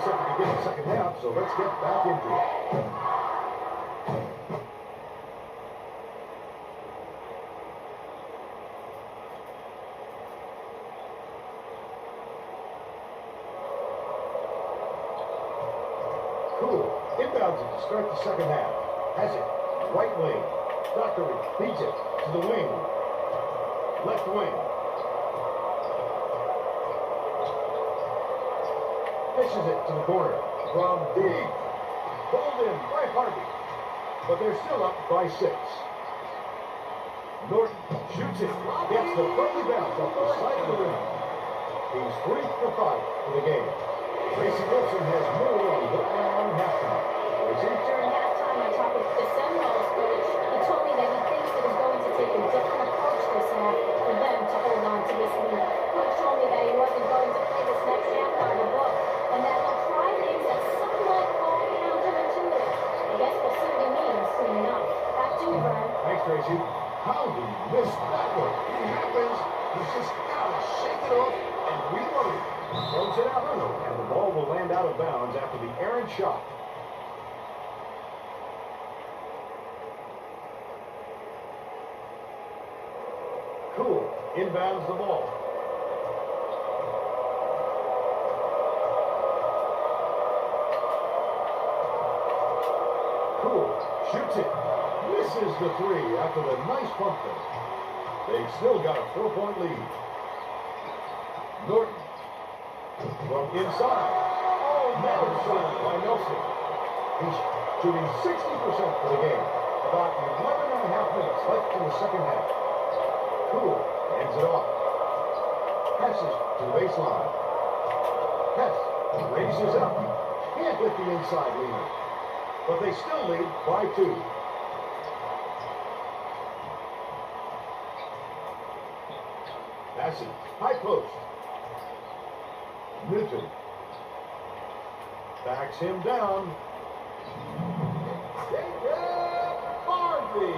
pace at the beginning of the second half, so let's get back into it. Cool. Inbounds it to start the second half. Has it. Right wing. Dockery beats it to the wing. Left wing. Fishes it to the corner. From deep. Pulled in by Harvey. But they're still up by 6. Norton shoots it. Gets the firmly bounce off the side of the rim. He's 3 for 5 for the game. Tracy Wilson has more on halftime. During halftime, I talked with the Seminoles coach. He told me that he thinks it is going to take a different approach this half for them to hold on to this lead. Coach told me that he wasn't going to play this next half by the book, and that he'll try things that somewhat are counterintuitive. I guess we'll see what he means soon enough. Back to you, Brian. Thanks, Tracy. How did he miss that one? It happens. He's just got to shake it off and reload it. Throws it out, and the ball will land out of bounds after the errant shot. Cool inbounds the ball. Cool shoots it. Misses the 3 after the nice pump fake. They've still got a 4-point lead. Norton from inside. Oh, man, shot by Nelson. He's shooting 60% for the game. About 11.5 minutes left in the second half. Cool ends it off. Passes to the baseline. Hess raises up. Can't hit the inside lead. But they still lead by 2. Passing. High post. Newton backs him down. Jacob Harvey.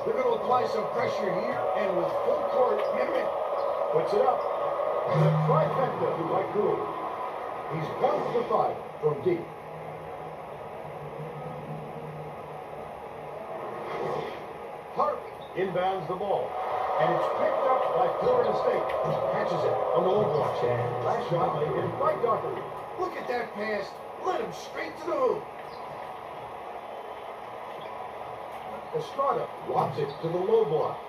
They're going to apply some pressure here, and with full court, hit him in. Puts it up. The trifecta by Cool. He's 1 for 5 from deep. Harvey inbounds the ball. And it's picked up by Florida State. Catches it on the low block. Last shot laid in by Dockery. Look at that pass. Led him straight to the hoop. Estrada lobs it to the low block.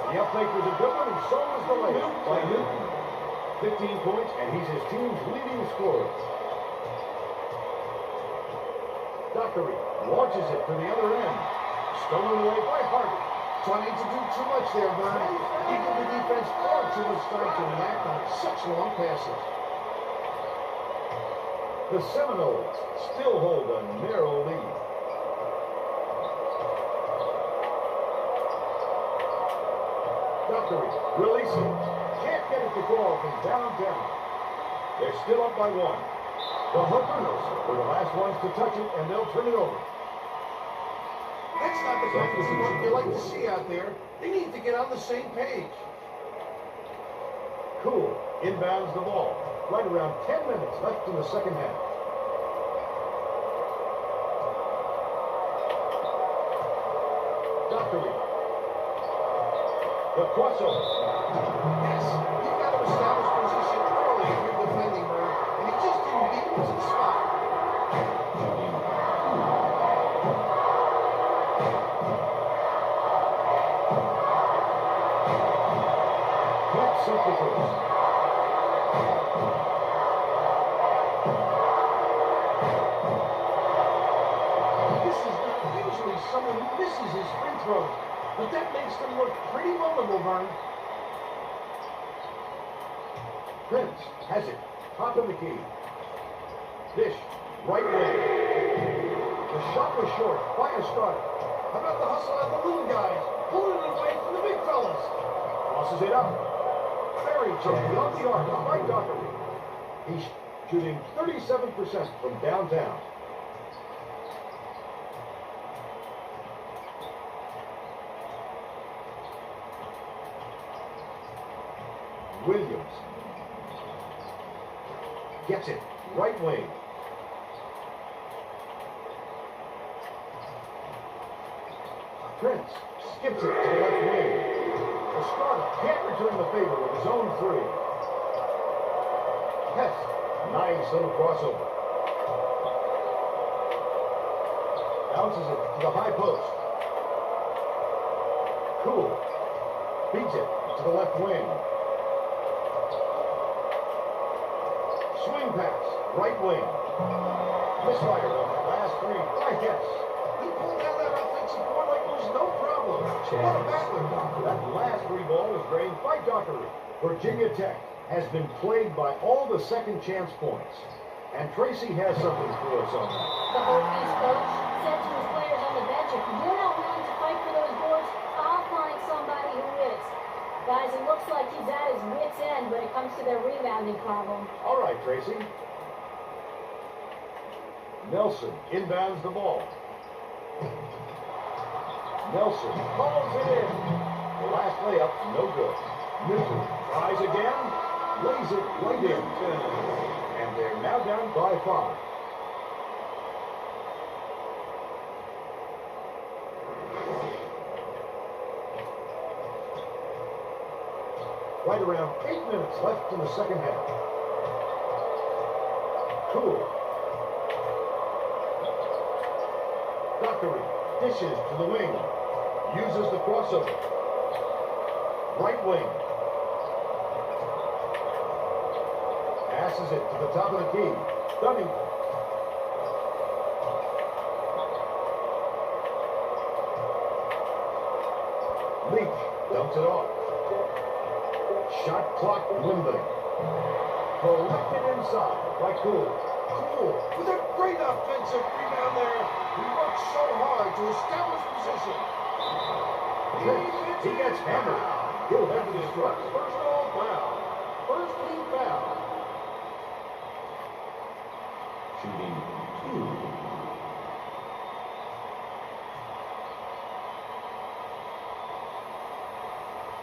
The up fake was a good one, and so was the layup by Newton. 15 points, and he's his team's leading scorer. Dockery launches it to the other end. Stolen away by Harvey. Trying to do too much there, Vern. He gave the defense far too much time to react on such long passes. The Seminoles still hold a narrow lead. Dockery releasing. Can't get it to go from downtown. They're still up by 1. The Huckers were the last ones to touch it, and they'll turn it over. That's not the kind of teamwork you like to see out there. They need to get on the same page. Cool inbounds the ball. Right around 10 minutes left in the second half. Dockery. The crossover. Yes, you've got to establish position early if you're defending, Vern. And he just didn't beat him to the spot. This is not usually someone who misses his free throws, but that makes them look pretty vulnerable, Vern. Prince has it. Top of the key. Dish. Right wing. The shot was short by Estrada. How about the hustle out of the little guys, pulling it away from the big fellas? Tosses it up. Buried from beyond the arc by Dockery. He's shooting 37% from downtown. Williams. Gets it. Right wing. Prince skips it to the left wing. Estrada can't return the favor with his own three. Hess, nice little crossover. Bounces it to the high post. Cool. Beats it to the left wing. Swing pass, right wing. Misfire on the last three by Hess. He pulled down that offensive board like it was no problem. What a battler. That last three ball is drained by Dockery. Virginia Tech has been plagued by all the second chance points. And Tracy has something for us on that. The Hokies coach said to his players on the bench, if you're not willing to fight for those boards, I'll find somebody who is. Guys, it looks like he's at his wit's end when it comes to their rebounding problem. All right, Tracy. Nelson inbounds the ball. Nelson calls it in. The last layup, no good. Newton tries again, lays it right in. And they're now down by 5. Right around 8 minutes left in the second half. Cool. Dockery dishes to the wing. Uses the crossover. Right wing. Passes it to the top of the key. Dunning. Leach dumps it off. Shot clock dwindling. Collected inside by Cool. Cool. With a great offensive rebound there. He worked so hard to establish position. He gets hammered. He'll have to disrupt. Personal foul. First team foul. Shooting 2.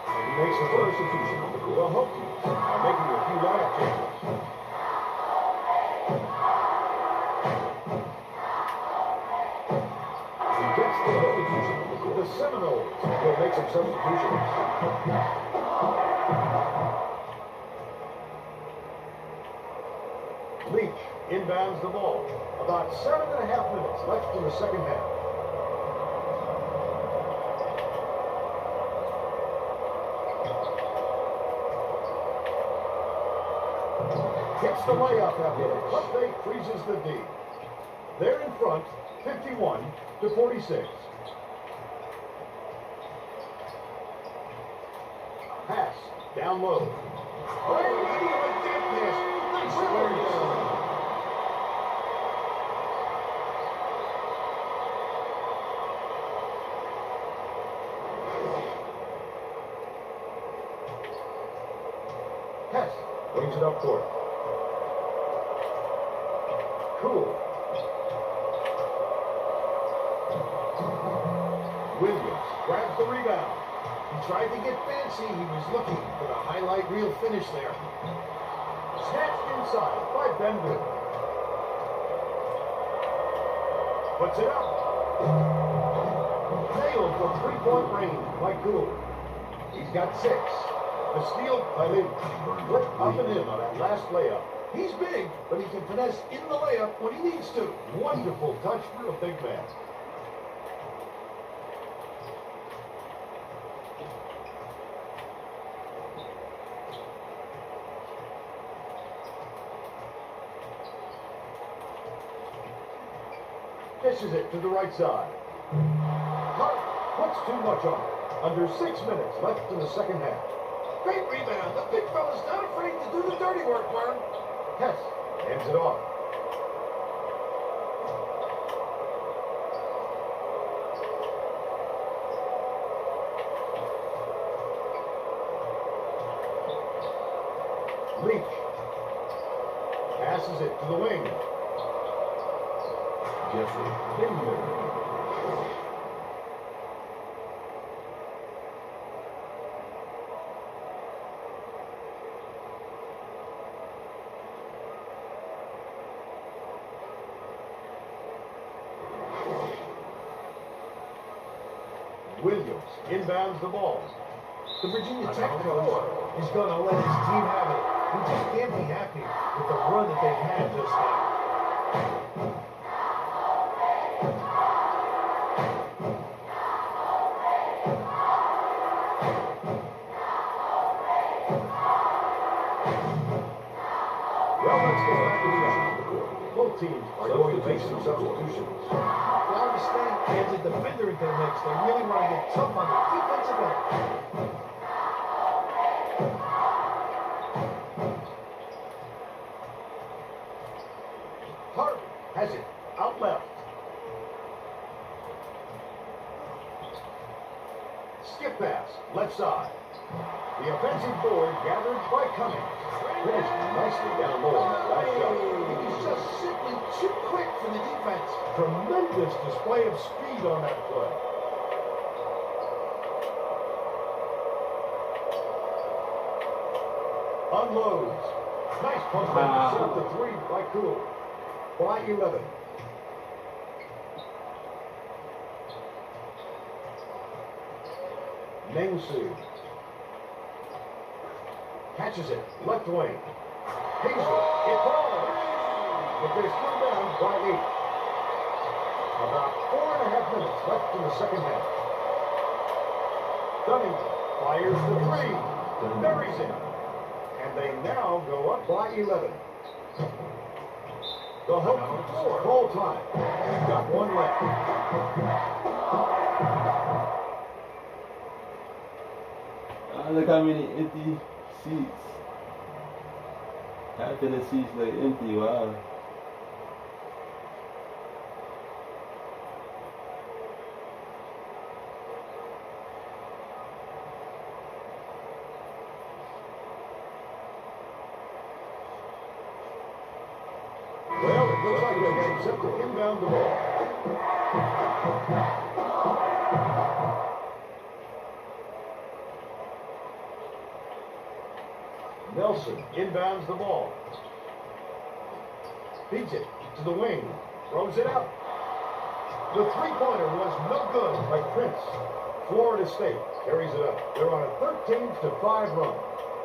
And he makes the first substitution. The Hokies are making a few lineup changes. He gets the substitution. The Seminoles will make some substitutions. Leach inbounds the ball. About 7.5 minutes left in the second half. Hits the layup after the cut fake freezes the D. They're in front, 51-46. Pass, down low. Oh, how do you like that pass? Nice awareness. Hess brings it up court. Cool. Williams grabs the rebound. He tried to get fancy. He was looking for the highlight reel finish there. Snatched inside by Bender. Puts it up. Nailed from three-point range by Cool. He's got 6. The steal by Leach. Put up and in on that last layup. He's big, but he can finesse in the layup when he needs to. Wonderful touch for a big man. Dishes it to the right side. Hart puts too much on it. Under 6 minutes left in the second half. Great rebound. The big fella's not afraid to do the dirty work, Warren. Hess hands it off. Leach passes it to the wing. Jeffrey Bender. inbounds the ball. The Virginia Tech coach is going to let his team have it. He just can't be happy with the run that they've had just now. Well, let's go back to the action. Both teams are going to make some substitutions. They understand adds a defender into the mix. They really want to get tough on the defensive end. Hart has it out left. Skip pass, left side. The offensive board gathered by Cummings. Finished nicely down low on that last shot. He's just simply too quick for the defense. Tremendous display of speed on that play. Unloads. Nice pump fake. Set up the three by Cool. By 11. Nengsu. Catches it. Left wing. Hazel. It falls. But they're still down by 8. About 4.5 minutes left in the second half. Dunning fires the three. Buries it. And they now go up by 11. The hook for 4. Full time. Got one left. Look how many empty seats. Half of the seats like empty. Wow. Well, it looks like they're getting set to inbound the ball. Nelson inbounds the ball. Feeds it to the wing. Throws it up. The three-pointer was no good by Prince. Florida State carries it up. They're on a 13-5 run.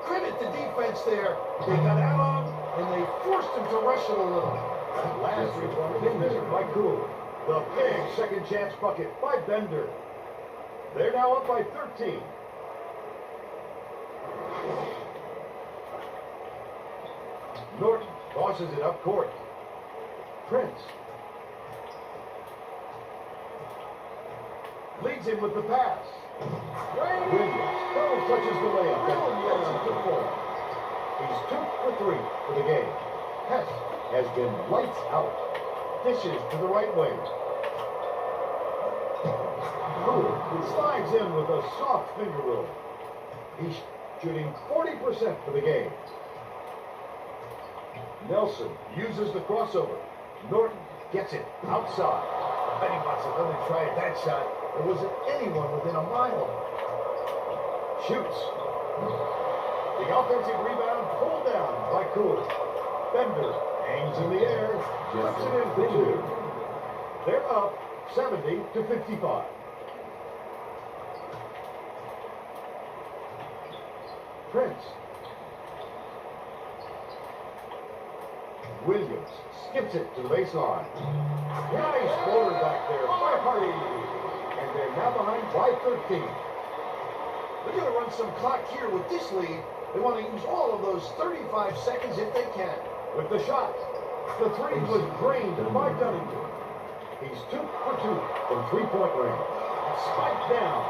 Credit the defense there. They got out on him, and they forced him to rush it a little. That last three-pointer was missed by Cool. The big second-chance bucket by Bender. They're now up by 13. Norton tosses it up court. Prince leads him with the pass. Williams touches the layup and gets it to 4. He's 2 for 3 for the game. Hess has been lights out. Dishes to the right wing. Cool slides in with a soft finger roll. He's shooting 40% for the game. Nelson uses the crossover. Norton gets it outside. Betty wants another try at that shot. There wasn't anyone within a mile. Shoots. The offensive rebound pulled down by Cool. Bender hangs in the air, puts it in for 2. They're up 70-55. Prince. Williams skips it to the baseline. Nice floater back there by Hardy. And they're now behind by 13. They're going to run some clock here with this lead. They want to use all of those 35 seconds if they can. With the shot. The three was drained by Dunnington. He's 2 for 2 from three-point range. Spiked down.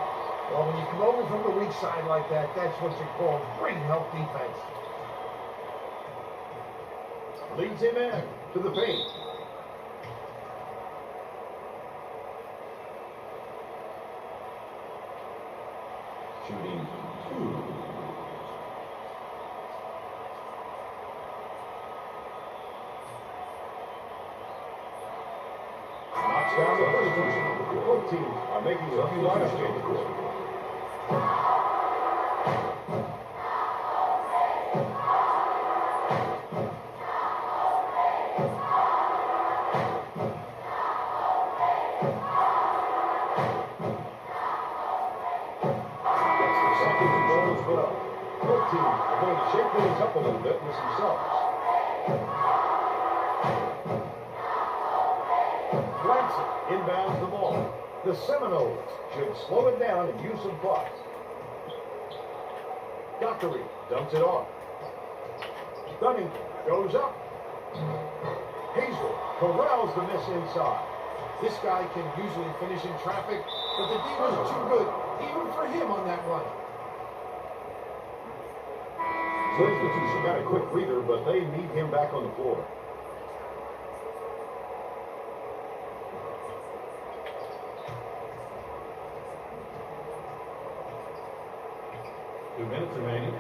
Well, when you come over from the weak side like that, that's what you call great help defense. Leads him in to the paint. Shooting 2. Knocks down the first one. Both teams are making a few lineup changes. goes well. Both teams are going to shake things up a little bit with some subs. Lansing inbounds the ball. The Seminoles should slow it down and use some clock. Dockery dumps it off. Dunning goes up. Hazel corrals the miss inside. This guy can usually finish in traffic, but the D was too good, even for him on that run. Substitution got a quick breather, but they need him back on the floor. Minutes remaining.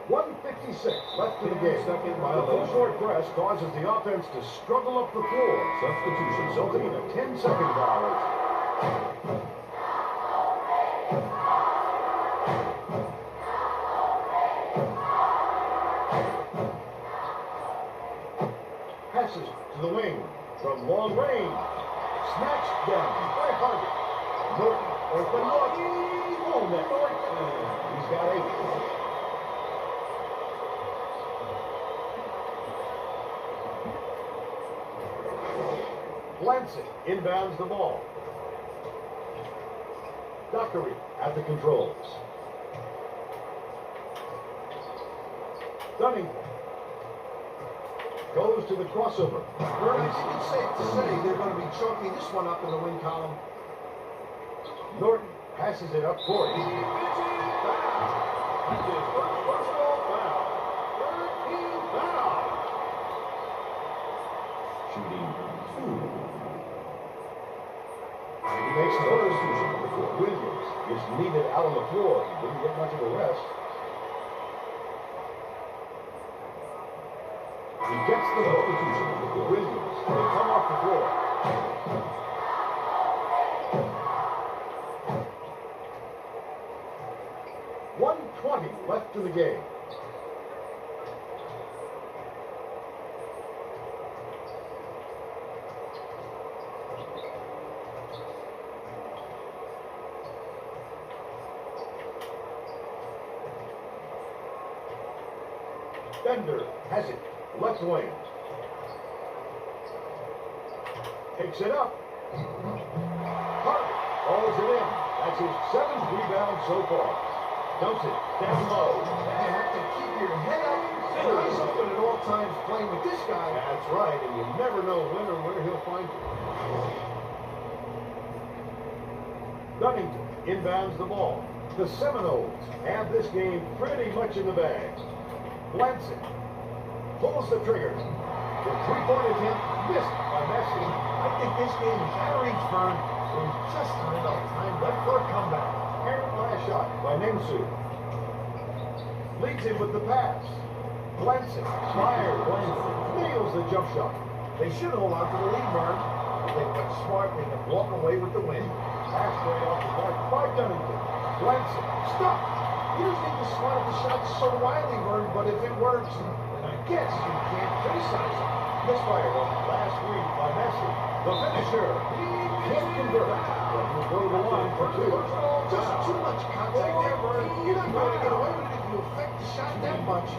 1:56 left in the game. Second violation. The short press causes the offense to struggle up the floor. Substitution resulting in a 10-second violation. Passes to the wing from long range. Snatched down by Harvey. Norton open look. Oh, that Norton. He's got 8. Lansing inbounds the ball. Dockery at the controls. Dunning goes to the crossover. Vern, I think it's safe to say they're going to be chalking this one up in the win column. Norton passes it up court. Shooting 2. He makes the substitution. Williams is needed out on the floor. He didn't get much of a rest. He gets the substitution. Williams will come off the floor. .120 left in the game. Bender has it. Left wing. Takes it up. Hart hauls it in. That's his 7th rebound so far. Dumps it down low. You have to keep your head up and eyes open at all times playing with this guy. That's right, and you never know when or where he'll find you. Dunnington inbounds the ball. The Seminoles have this game pretty much in the bag. Lansing pulls the trigger. The three-point attempt missed by Messi. I think this game is out of reach, Vern. There's just not enough time left for a comeback. Parent last shot by Namsu. Leads him with the pass. Lansing fires. Nails the jump shot. They should hold on to the lead, Vern. If they play smart, they can walk away with the win. Pass way off the mark by Dunnington. Lansing stop. You just need to swat at the shots so widely, Vern, but if it works, then I guess you can't criticize it. Misfire on the last read by Messi. The finisher. He can't convert. But he'll go to the line for 2. Just too much contact there, Vern. You're not going to get away with it if you affect the shot that much.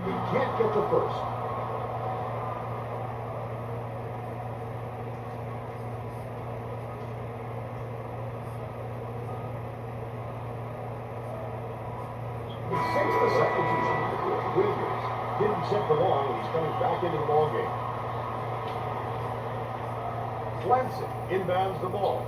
He can't get the first. He sinks the substitution. Williams didn't set the long, and he's coming back into the ball game. Lansing inbounds the ball.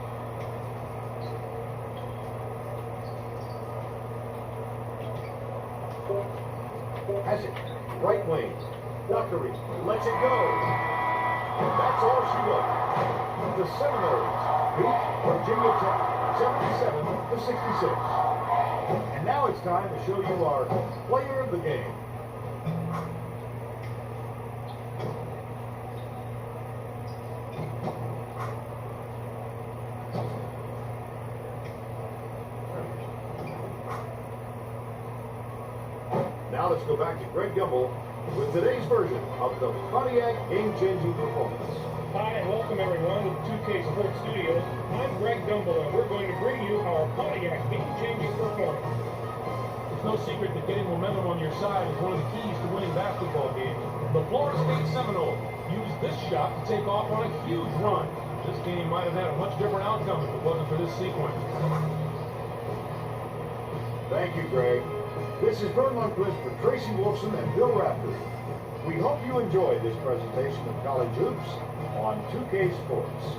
Has it. Right wing. Dockery lets it go. And that's all she wrote. The Seminoles beat Virginia Tech 77-66. And now it's time to show you our player of the game. Now let's go back to Greg Gumbel with today's version of the Pontiac game-changing performance. Hi, and welcome everyone to the 2K Sports Studios. I'm Greg Dumble, and we're going to bring you our Pontiac game-changing performance. It's no secret that getting momentum on your side is one of the keys to winning basketball games. The Florida State Seminoles used this shot to take off on a huge run. This game might have had a much different outcome if it wasn't for this sequence. Thank you, Greg. This is Vern Lundquist for Tracy Wolfson and Bill Raftery. We hope you enjoyed this presentation of college hoops on 2K Sports.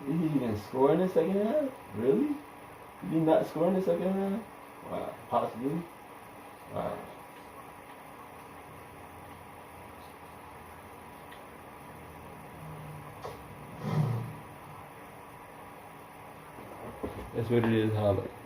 Did he even score in the second half? Really? Did he not score in the second half? Wow. Possibly? Wow. That's what it is, highlight.